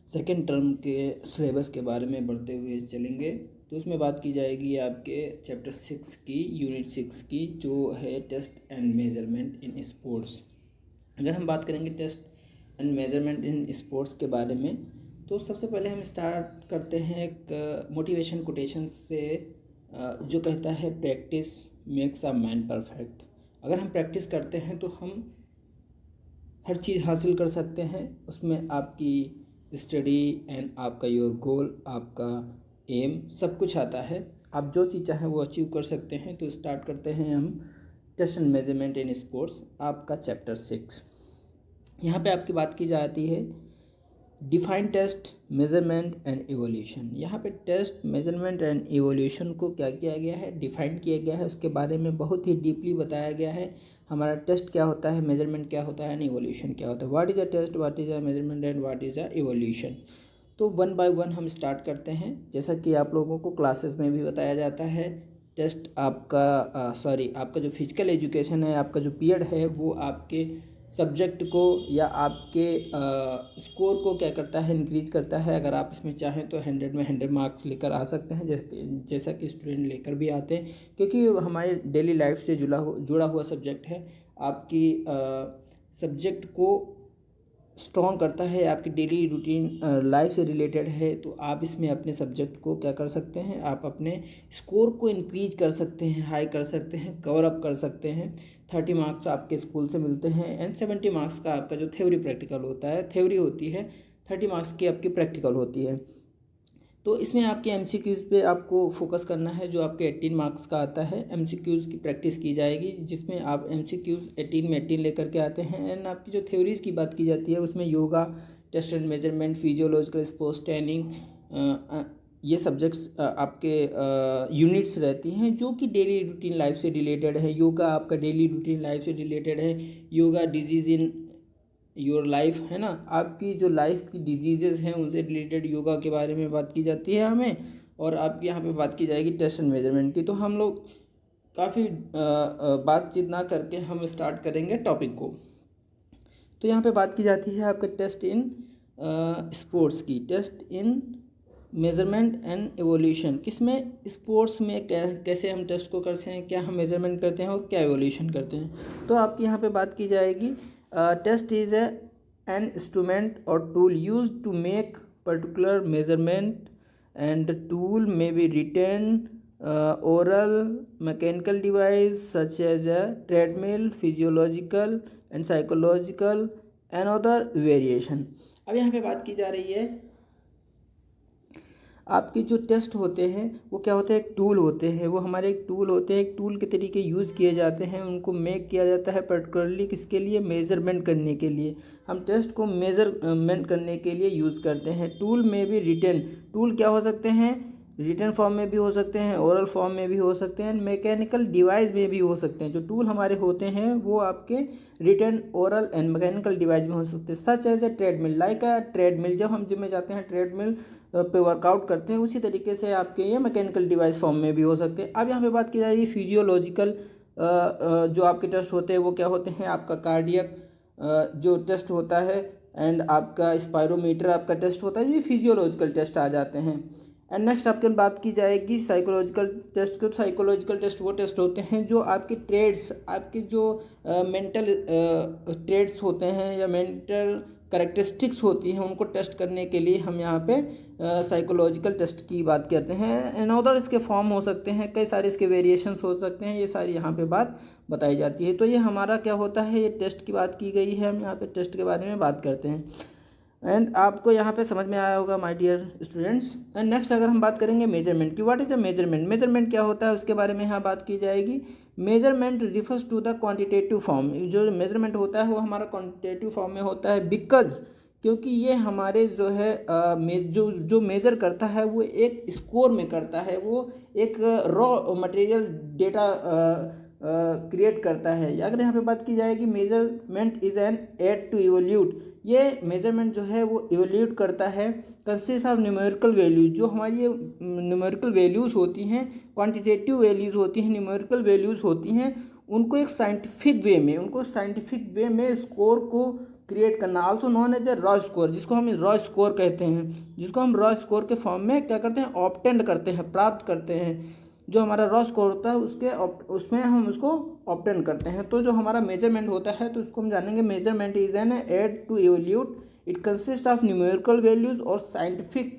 Second term के syllabus के बारे में बढ़ते हुए चलेंगे। तो उसमें बात की जाएगी आपके चैप्टर 6 की यूनिट 6 की, जो है test and measurement in sports. अगर हम बात करेंगे test and measurement in sports के बारे में, तो सबसे पहले हम स्टार्ट करते हैं एक मोटिवेशन कोटेशन से, जो कहता है practice makes a man perfect. अगर हम प्रैक्टिस करते हैं तो हम हर चीज़ हासिल कर सकते हैं। उसमें आपकी स्टडी एंड आपका योर गोल, आपका एम, सब कुछ आता है। आप जो चीज़ चाहें वो अचीव कर सकते हैं। तो स्टार्ट करते हैं हम test and measurement in sports, आपका चैप्टर 6। यहाँ पे आपकी बात की जाती है define test measurement and evolution. यहाँ पे टेस्ट मेजरमेंट एंड इवोल्यूशन को क्या किया गया है, डिफाइन किया गया है। उसके बारे में बहुत ही डीपली बताया गया है। हमारा टेस्ट क्या होता है, मेजरमेंट क्या होता है एंड इवोल्यूशन क्या होता है। What is a test, what is a measurement and what is a evolution. तो वन बाय वन हम स्टार्ट करते हैं। जैसा कि आप लोगों को क्लासेस में भी बताया जाता है, टेस्ट आपका आपका जो फिजिकल एजुकेशन है, आपका जो पीरियड है, वो आपके सब्जेक्ट को या आपके स्कोर को क्या करता है, इंक्रीज करता है। अगर आप इसमें चाहें तो 100 में 100 मार्क्स लेकर आ सकते हैं, जैसा कि स्टूडेंट लेकर भी आते हैं, क्योंकि हमारे डेली लाइफ से जुड़ा हुआ सब्जेक्ट है। आपकी सब्जेक्ट को स्ट्रॉन्ग करता है, आपकी डेली रूटीन लाइफ से रिलेटेड है। तो आप इसमें अपने सब्जेक्ट को क्या कर सकते हैं, आप अपने स्कोर को इंक्रीज कर सकते हैं, हाई कर सकते हैं, कवर अप कर सकते हैं। 30 मार्क्स आपके स्कूल से मिलते हैं एंड 70 मार्क्स का आपका जो थ्योरी प्रैक्टिकल होता है, थ्योरी होती है, 30 मार्क्स की आपकी प्रैक्टिकल होती है। तो इसमें आपके एमसीक्यूज़ पे आपको फोकस करना है, जो आपके 18 मार्क्स का आता है। एमसीक्यूज़ की प्रैक्टिस की जाएगी, जिसमें आप एमसीक्यूज़ 18 में 18 लेकर के आते हैं। एंड आपकी जो थ्योरीज़ की बात की जाती है, उसमें yoga, test and measurement, physiological sports training, ये सब्जेक्ट्स आपके यूनिट्स रहती हैं, जो कि डेली रूटीन लाइफ से रिलेटेड है। योगा आपका डेली रूटीन लाइफ से रिलेटेड है। Yoga disease in your life है ना, आपकी जो लाइफ की डिजीजेस हैं उनसे रिलेटेड योगा के बारे में बात की जाती है हमें। और आपकी यहाँ पे बात की जाएगी टेस्ट एंड मेजरमेंट की। तो हम लोग काफ़ी बातचीत ना करके हम स्टार्ट करेंगे टॉपिक को। तो यहाँ पे बात की जाती है आपके टेस्ट इन स्पोर्ट्स की, test in measurement and evolution. किसमें, स्पोर्ट्स में कैसे हम टेस्ट को करते हैं, क्या हम मेजरमेंट करते हैं और क्या एवोल्यूशन करते हैं। तो आपकी यहाँ पे बात की जाएगी टेस्ट इज एन इंस्ट्रूमेंट और tool use to make particular measurement and tool may be written oral mechanical device such as a treadmill, physiological and psychological and other variation। अब यहाँ पे बात की जा रही है आपके जो टेस्ट होते हैं वो क्या होते हैं, एक टूल होते हैं। वो हमारे एक टूल होते हैं, एक टूल के तरीके यूज़ किए जाते हैं। उनको मेक किया जाता है पर्टिकुलरली किसके लिए, मेज़रमेंट करने के लिए। हम टेस्ट को मेज़रमेंट करने के लिए यूज़ करते हैं। टूल में भी रिटन, टूल क्या हो सकते हैं, रिटन फॉर्म में भी हो सकते हैं, ओरल फॉर्म में भी हो सकते हैं, मैकेनिकल डिवाइस में भी हो सकते हैं। जो टूल हमारे होते हैं वो आपके written, oral and mechanical device में हो सकते हैं। Such as a treadmill, like a treadmill, जब हम जिम में जाते हैं ट्रेडमिल पे वर्कआउट करते हैं, उसी तरीके से आपके ये मैकेनिकल डिवाइस फॉर्म में भी हो सकते हैं। अब यहाँ पे बात की जाएगी फिजियोलॉजिकल जो आपके टेस्ट होते हैं वो क्या होते हैं, आपका कार्डियक जो टेस्ट होता है एंड आपका स्पायरोमीटर आपका टेस्ट होता है, ये फिजियोलॉजिकल टेस्ट आ जाते हैं। एंड नेक्स्ट आपके बात की जाएगी साइकोलॉजिकल टेस्ट को। साइकोलॉजिकल टेस्ट वो टेस्ट होते हैं जो आपके ट्रेड्स, आपके जो मेंटल ट्रेड्स होते हैं या मेंटल करेक्टरिस्टिक्स होती हैं, उनको टेस्ट करने के लिए हम यहाँ पे साइकोलॉजिकल टेस्ट की बात करते हैं। एंड अदर इसके फॉर्म हो सकते हैं, कई सारे इसके वेरिएशंस हो सकते हैं, ये सारी यहाँ पे बात बताई जाती है। तो ये हमारा क्या होता है, ये टेस्ट की बात की गई है, हम यहाँ पे टेस्ट के बारे में बात करते हैं। एंड आपको यहाँ पे समझ में आया होगा my dear students. And next अगर हम बात करेंगे मेजरमेंट की, what is a measurement, measurement क्या होता है उसके बारे में यहाँ बात की जाएगी। Measurement refers to the quantitative form, जो मेजरमेंट होता है वो हमारा क्वांटिटेटिव फॉर्म में होता है, बिकॉज क्योंकि ये हमारे जो है जो मेज़र करता है वो एक स्कोर में करता है, वो एक रॉ मटेरियल डेटा क्रिएट करता है। अगर यहाँ पे बात की जाएगी measurement is an aid to evolute, ये मेजरमेंट जो है वो इवोल्यूट करता है कंसिस्ट ऑफ न्यूमेरिकल वैल्यूज। जो हमारी ये न्यूमेरिकल वैल्यूज़ होती हैं, क्वांटिटेटिव वैल्यूज़ होती हैं, न्यूमेरिकल वैल्यूज़ होती हैं, उनको एक साइंटिफिक वे में, स्कोर को क्रिएट करना, also known as a raw score, जिसको हम रॉ स्कोर कहते हैं, जिसको हम रॉ स्कोर के फॉर्म में क्या करते हैं, ऑब्टेंड करते हैं, प्राप्त करते हैं। जो हमारा रॉ स्कोर होता है उसमें हम उसको ऑब्टेंड करते हैं। तो जो हमारा मेजरमेंट होता है तो उसको हम जानेंगे, measurement is an aid to evaluate, it consist of numerical values और scientific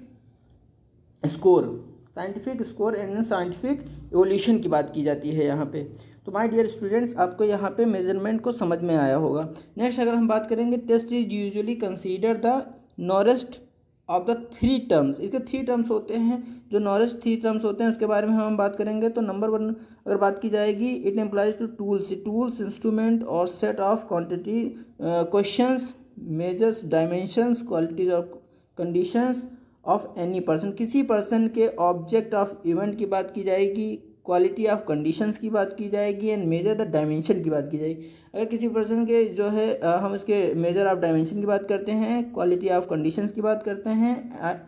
score and scientific evolution की बात की जाती है यहाँ पे। तो माय डियर स्टूडेंट्स, आपको यहाँ पे मेजरमेंट को समझ में आया होगा। नेक्स्ट अगर हम बात करेंगे, test is usually consider the narrowest of the three terms. इसके थ्री टर्म्स होते हैं, जो नॉरेस्ट थ्री टर्म्स होते हैं उसके बारे में हम बात करेंगे। तो नंबर 1 अगर बात की जाएगी, it employs two tools, instrument और set of quantity questions, measures, dimensions, qualities और कंडीशंस ऑफ एनी पर्सन। किसी पर्सन के ऑब्जेक्ट ऑफ इवेंट की बात की जाएगी, क्वालिटी ऑफ कंडीशंस की बात की जाएगी एंड मेजर द डायमेंशन की बात की जाएगी। अगर किसी पर्सन के जो है हम उसके मेजर ऑफ डायमेंशन की बात करते हैं, क्वालिटी ऑफ कंडीशंस की बात करते हैं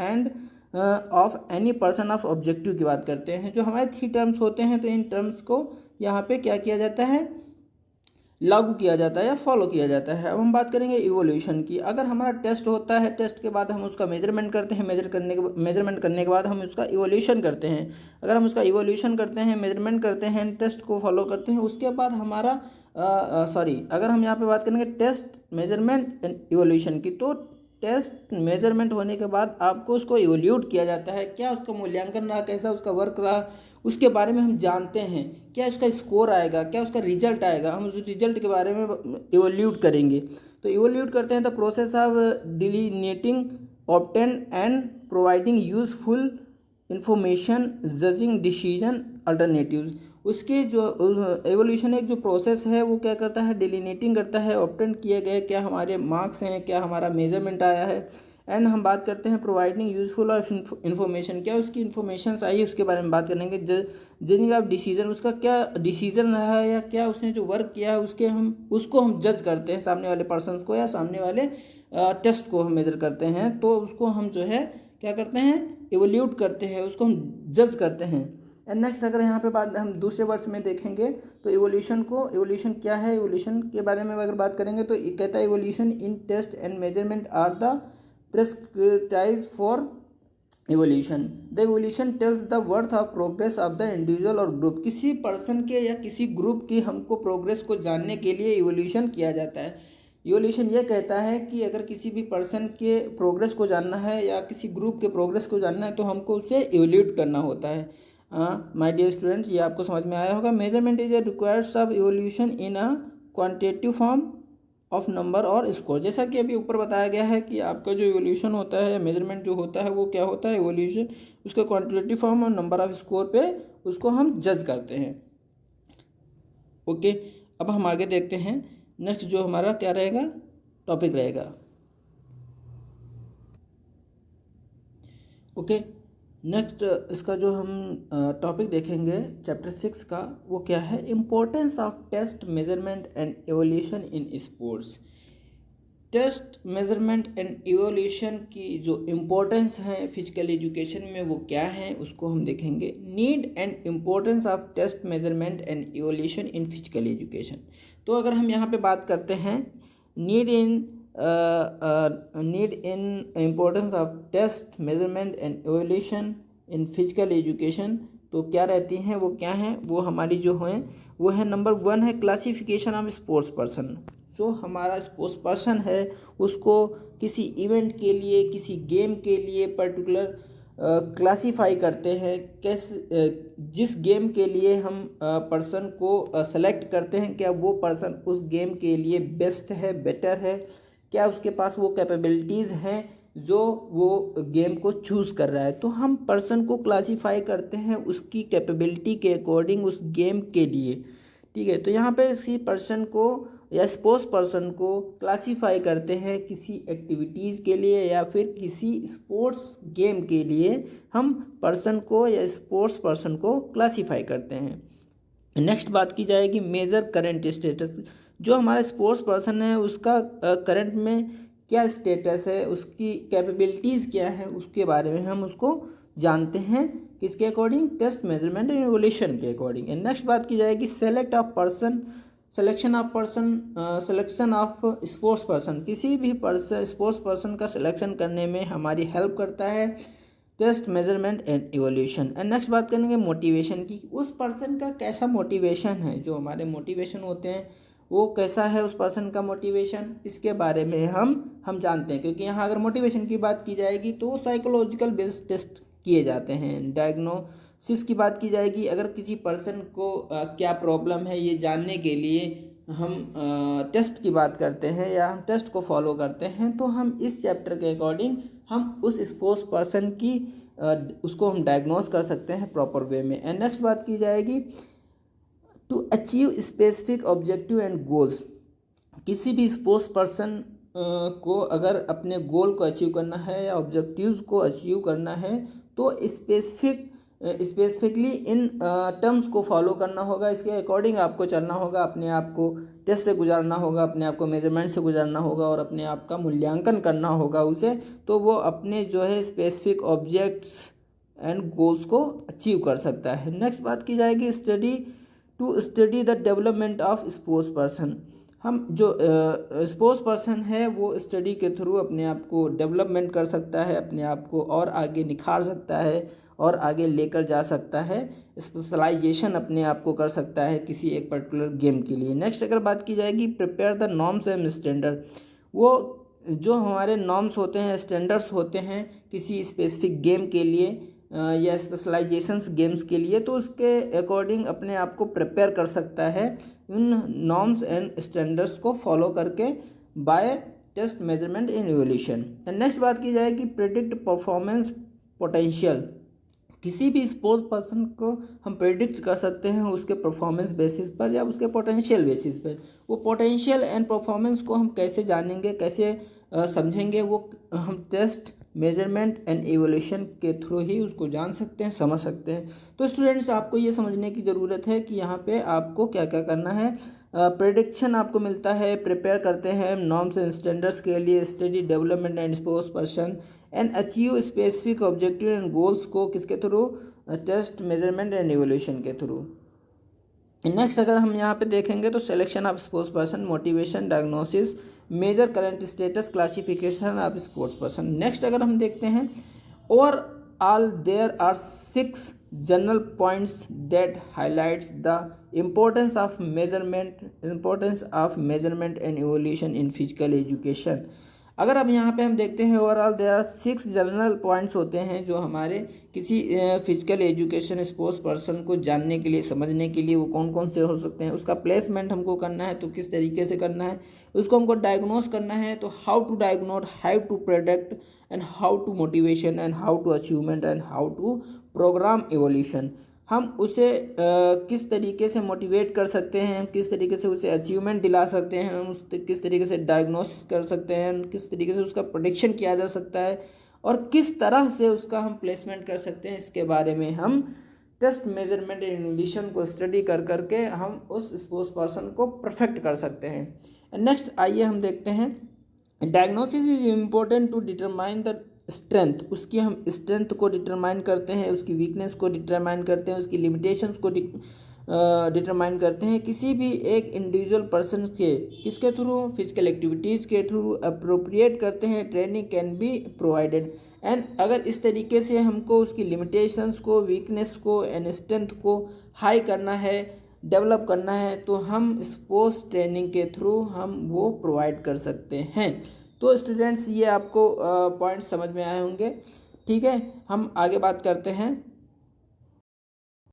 end of any person of objective की बात करते हैं। जो हमारे थ्री टर्म्स होते हैं, तो इन टर्म्स को यहाँ पे क्या किया जाता है, लागू किया जाता है या फॉलो किया जाता है। अब हम बात करेंगे इवोल्यूशन की। अगर हमारा टेस्ट होता है, टेस्ट के बाद हम उसका मेजरमेंट करते हैं, मेजरमेंट करने के बाद हम उसका इवोल्यूशन करते हैं। अगर हम उसका इवोल्यूशन करते हैं, मेजरमेंट करते हैं, टेस्ट को फॉलो करते हैं, उसके बाद हमारा अगर हम यहाँ पे बात करेंगे टेस्ट, मेजरमेंट एंड इवोल्यूशन की, तो टेस्ट मेजरमेंट होने के बाद आपको उसको इवोल्यूट किया जाता है, क्या उसका मूल्यांकन रहा, कैसा उसका वर्क रहा, उसके बारे में हम जानते हैं। क्या उसका स्कोर आएगा, क्या उसका रिजल्ट आएगा, हम उस रिजल्ट के बारे में इवोल्यूट करेंगे। तो इवोल्यूट करते हैं the process of delineating, obtain and providing useful information, judging decision alternatives. उसके जो एवोल्यूशन एक जो प्रोसेस है वो क्या करता है, डिलीनेटिंग करता है, ऑब्टेन किए गए क्या हमारे मार्क्स हैं, क्या हमारा मेजरमेंट आया है, एंड हम बात करते हैं प्रोवाइडिंग यूजफुल ऑफ इन्फॉर्मेशन, क्या उसकी इन्फॉर्मेशन आई है उसके बारे में बात करेंगे। जजिंग ऑफ डिसीजन, उसका क्या डिसीजन रहा है या क्या उसने जो वर्क किया है उसको हम जज करते हैं, सामने वाले पर्सन को या सामने वाले टेस्ट को हम मेजर करते हैं। तो उसको हम जो है क्या करते हैं, इवोल्यूट करते हैं, उसको हम जज करते हैं। एंड नेक्स्ट अगर यहाँ पे बात हम दूसरे वर्ड्स में देखेंगे तो इवोल्यूशन क्या है, इवोल्यूशन के बारे में अगर बात करेंगे तो कहता है evolution in test and measurement are the prescribed for evolution. The evolution tells the worth of progress of the individual और ग्रुप। किसी पर्सन के या किसी ग्रुप की हमको प्रोग्रेस को जानने के लिए इवोल्यूशन किया जाता है। इवोल्यूशन ये कहता है कि अगर किसी भी पर्सन के प्रोग्रेस को जानना है या किसी ग्रुप के प्रोग्रेस को जानना है तो हमको उसे इवोल्यूट करना होता है। माय डियर स्टूडेंट्स, ये आपको समझ में आया होगा। Measurement is a requires of evolution in a quantitative form of number और स्कोर। जैसा कि अभी ऊपर बताया गया है कि आपका जो इवोल्यूशन होता है या मेजरमेंट जो होता है वो क्या होता है, इवोल्यूशन उसका क्वांटिटेटिव फॉर्म और नंबर ऑफ स्कोर पे उसको हम जज करते हैं। ओके, अब हम आगे देखते हैं नेक्स्ट जो हमारा क्या रहेगा, टॉपिक रहेगा। ओके, नेक्स्ट इसका जो हम टॉपिक देखेंगे चैप्टर 6 का, वो क्या है, importance of test, measurement and evolution in sports. Test, measurement and evolution की जो इम्पोर्टेंस है फिजिकल एजुकेशन में वो क्या है उसको हम देखेंगे। Need and importance of test, measurement and evolution in physical education. तो अगर हम यहाँ पे बात करते हैं need in importance of test, measurement and evolution in physical education, तो क्या रहती हैं, वो क्या हैं, वो हमारी जो हैं वो है नंबर 1 है क्लासिफिकेशन ऑफ स्पोर्ट्स पर्सन। जो हमारा स्पोर्ट्स पर्सन है उसको किसी इवेंट के लिए, किसी गेम के लिए पर्टिकुलर क्लासीफाई करते हैं। कैसे जिस गेम के लिए हम पर्सन को सेलेक्ट करते हैं, क्या वो पर्सन उस गेम के लिए बेस्ट है, बेटर है, क्या उसके पास वो कैपेबिलिटीज़ हैं जो वो गेम को चूज़ कर रहा है। तो हम पर्सन को क्लासीफाई करते हैं उसकी कैपेबिलिटी के अकॉर्डिंग उस गेम के लिए। ठीक है, तो यहाँ पे इसी पर्सन को या स्पोर्ट्स पर्सन को क्लासीफाई करते हैं किसी एक्टिविटीज़ के लिए या फिर किसी स्पोर्ट्स गेम के लिए हम पर्सन को या स्पोर्ट्स पर्सन को क्लासीफाई करते हैं। नेक्स्ट बात की जाएगी मेजर करंट स्टेटस। जो हमारा स्पोर्ट्स पर्सन है उसका करंट में क्या स्टेटस है, उसकी कैपेबिलिटीज़ क्या है, उसके बारे में हम उसको जानते हैं किसके according, test, measurement and evolution के अकॉर्डिंग। नेक्स्ट बात की जाएगी select of person selection of sports person, किसी भी स्पोर्ट्स पर्सन का सिलेक्शन करने में हमारी हेल्प करता है test, measurement and evolution. And next बात करेंगे मोटिवेशन की, उस पर्सन का कैसा मोटिवेशन है, जो हमारे मोटिवेशन होते हैं वो कैसा है उस पर्सन का मोटिवेशन, इसके बारे में हम जानते हैं। क्योंकि यहाँ अगर मोटिवेशन की बात की जाएगी तो साइकोलॉजिकल बेस्ड टेस्ट किए जाते हैं। डायग्नोसिस की बात की जाएगी, अगर किसी पर्सन को क्या प्रॉब्लम है ये जानने के लिए हम टेस्ट की बात करते हैं या हम टेस्ट को फॉलो करते हैं, तो हम इस चैप्टर के अकॉर्डिंग हम उस स्पोर्ट्स पर्सन की उसको हम डायग्नोस कर सकते हैं प्रॉपर वे में। एंड नेक्स्ट बात की जाएगी to achieve specific objective and goals, किसी भी स्पोर्ट्स पर्सन को अगर अपने गोल को अचीव करना है या ऑब्जेक्टिव्स को अचीव करना है तो स्पेसिफिकली इन टर्म्स को फॉलो करना होगा, इसके अकॉर्डिंग आपको चलना होगा, अपने आप को टेस्ट से गुजारना होगा, अपने आप को मेजरमेंट से गुजारना होगा और अपने आप का मूल्यांकन करना होगा उसे, तो वो अपने जो है स्पेसिफिक ऑब्जेक्ट्स एंड गोल्स को अचीव कर सकता है। नेक्स्ट बात की जाएगी to study the development of sports person, हम जो स्पोर्ट्स पर्सन है वो स्टडी के थ्रू अपने आप को डेवलपमेंट कर सकता है, अपने आप को और आगे निखार सकता है और आगे लेकर जा सकता है, स्पेशलाइजेशन अपने आप को कर सकता है किसी एक पर्टिकुलर गेम के लिए। नेक्स्ट अगर बात की जाएगी prepare the norms and standard, वो जो हमारे नॉर्म्स होते हैं, स्टैंडर्ड्स होते हैं किसी स्पेसिफिक गेम के लिए या स्पेशलाइजेशंस गेम्स के लिए, तो उसके अकॉर्डिंग अपने आप को प्रिपेयर कर सकता है उन नॉर्म्स एंड स्टैंडर्ड्स को फॉलो करके by test, measurement and evolution. Next बात की जाएगी प्रेडिक्ट परफॉर्मेंस पोटेंशियल, किसी भी स्पोर्ट्स पर्सन को हम प्रेडिक्ट कर सकते हैं उसके परफॉर्मेंस बेसिस पर या उसके पोटेंशियल बेसिस पर। वो पोटेंशियल एंड परफॉर्मेंस को हम कैसे जानेंगे, कैसे समझेंगे, वो हम टेस्ट, मेजरमेंट एंड इवोल्यूशन के थ्रू ही उसको जान सकते हैं, समझ सकते हैं। तो स्टूडेंट्स आपको ये समझने की ज़रूरत है कि यहाँ पे आपको क्या क्या करना है। प्रेडिक्शन आपको मिलता है, प्रिपेयर करते हैं नॉर्म्स एंड स्टैंडर्ड्स के लिए, study development and sports person and achieve specific objective and goals को किसके through, test, measurement and evolution के थ्रू। नेक्स्ट अगर हम यहाँ पे देखेंगे तो selection of sports person, motivation, diagnosis, measure current status, classification of sports person. Next अगर हम देखते हैं overall there are 6 general points that highlights the importance of measurement and evolution in physical education. अगर अब यहाँ पे हम देखते हैं overall there are 6 general points होते हैं जो हमारे किसी फिजिकल एजुकेशन स्पोर्ट्स पर्सन को जानने के लिए, समझने के लिए वो कौन कौन से हो सकते हैं। उसका प्लेसमेंट हमको करना है तो किस तरीके से करना है, उसको हमको डायग्नोस करना है तो how to diagnose, how to product and how to motivation and how to achievement and how to program evolution. हम उसे किस तरीके से मोटिवेट कर सकते हैं, हम किस तरीके से उसे अचीवमेंट दिला सकते हैं, हम किस तरीके से डायग्नोस कर सकते हैं, किस तरीके से उसका प्रेडिक्शन किया जा सकता है और किस तरह से उसका हम प्लेसमेंट कर सकते हैं, इसके बारे में हम टेस्ट, मेजरमेंट एंड इवोल्यूशन को स्टडी कर करके हम उस स्पोर्ट्स पर्सन को परफेक्ट कर सकते हैं। नेक्स्ट आइए हम देखते हैं diagnosis is important to determine the strength, उसकी हम स्ट्रेंथ को डिटरमाइन करते हैं, उसकी वीकनेस को डिटरमाइन करते हैं, उसकी लिमिटेशंस को डिटरमाइन करते हैं किसी भी एक इंडिविजुअल पर्सन के किसके थ्रू, फिजिकल एक्टिविटीज़ के थ्रू अप्रोप्रिएट करते हैं। Training can be provided and अगर इस तरीके से हमको उसकी लिमिटेशंस को, वीकनेस को एंड स्ट्रेंथ को हाई करना है, डेवलप करना है, तो हम स्पोर्ट्स ट्रेनिंग के थ्रू हम वो प्रोवाइड कर सकते हैं। तो स्टूडेंट्स ये आपको पॉइंट्स समझ में आए होंगे, ठीक है। हम आगे बात करते हैं